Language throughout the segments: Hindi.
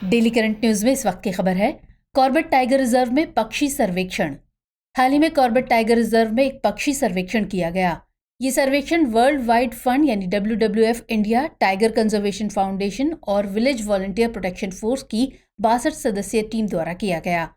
डेली करंट न्यूज में इस वक्त की खबर है। कॉर्बेट टाइगर रिजर्व में पक्षी सर्वेक्षण। हाल ही में कॉर्बेट टाइगर रिजर्व में एक पक्षी सर्वेक्षण किया गया। ये सर्वेक्षण वर्ल्ड वाइड फंड यानी WWF India, tiger conservation foundation और विलेज वॉलंटियर प्रोटेक्शन फोर्स की 62 सदस्यीय टीम द्वारा किया गया।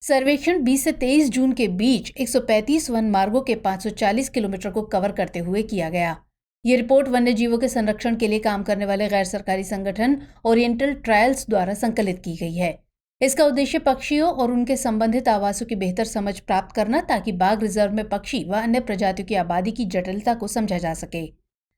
सर्वेक्षण 20 से 23 जून के बीच 135 वन मार्गों के 540 किलोमीटर को कवर करते हुए किया गया। ये रिपोर्ट वन्य जीवों के संरक्षण के लिए काम करने वाले गैर सरकारी संगठन ओरिएंटल ट्रायल्स द्वारा संकलित की गई है। इसका उद्देश्य पक्षियों और उनके संबंधित आवासों की बेहतर समझ प्राप्त करना, ताकि बाघ रिजर्व में पक्षी व अन्य प्रजातियों की आबादी की जटिलता को समझा जा सके।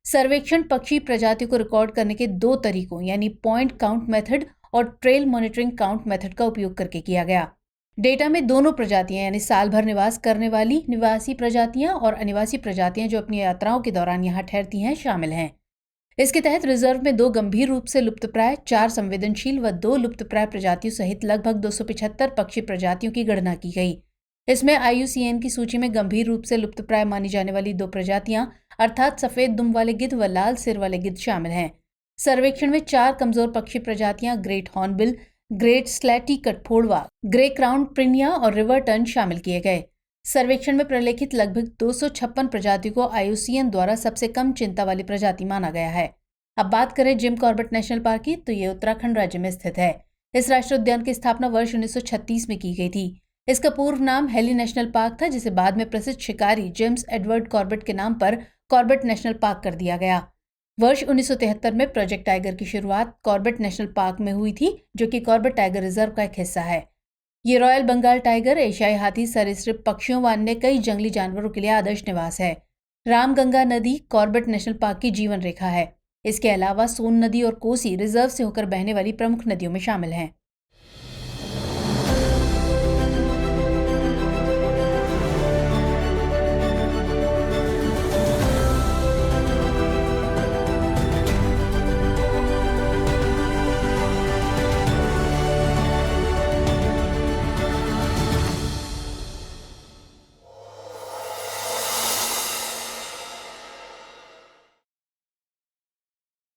सर्वेक्षण पक्षी प्रजातियों को रिकॉर्ड करने के 2 तरीकों यानी पॉइंट काउंट मेथड और ट्रेल मॉनिटरिंग काउंट मेथड का उपयोग करके किया गया। डेटा में दोनों प्रजातियां यानी साल भर निवास करने वाली निवासी प्रजातियां और अनिवासी प्रजातियां जो अपनी यात्राओं के दौरान यहां ठहरती हैं शामिल हैं। इसके तहत रिजर्व में 2 गंभीर रूप से लुप्तप्राय, 4 संवेदनशील व 2 लुप्तप्राय प्रजातियों सहित लगभग 275 पक्षी प्रजातियों की गणना की गई। इसमें IUCN की सूची में गंभीर रूप से लुप्तप्राय मानी जाने वाली 2 प्रजातियां अर्थात सफेद दुम वाले गिद्ध व लाल सिर वाले गिद्ध शामिल हैं। सर्वेक्षण में 4 कमजोर पक्षी प्रजातियां ग्रेट हॉर्नबिल, ग्रेट स्लैटी कटफोड़वा, ग्रे क्राउन प्रिनिया और रिवर टर्न शामिल किए गए। सर्वेक्षण में प्रलेखित लगभग 256 प्रजातियों को IUCN द्वारा सबसे कम चिंता वाली प्रजाति माना गया है। अब बात करें जिम कॉर्बेट नेशनल पार्क की, तो ये उत्तराखंड राज्य में स्थित है। इस राष्ट्रीय उद्यान की स्थापना वर्ष 1936 में की गई थी। इसका पूर्व नाम हेली नेशनल पार्क था, जिसे बाद में प्रसिद्ध शिकारी जेम्स एडवर्ड कॉर्बेट के नाम पर कॉर्बेट नेशनल पार्क कर दिया गया। वर्ष 1973 में प्रोजेक्ट टाइगर की शुरुआत कॉर्बेट नेशनल पार्क में हुई थी, जो कि कॉर्बेट टाइगर रिजर्व का एक हिस्सा है। ये रॉयल बंगाल टाइगर, एशियाई हाथी, सरीसृप पक्षियों व अन्य कई जंगली जानवरों के लिए आदर्श निवास है। रामगंगा नदी कॉर्बेट नेशनल पार्क की जीवन रेखा है। इसके अलावा सोन नदी और कोसी रिजर्व से होकर बहने वाली प्रमुख नदियों में शामिल हैं।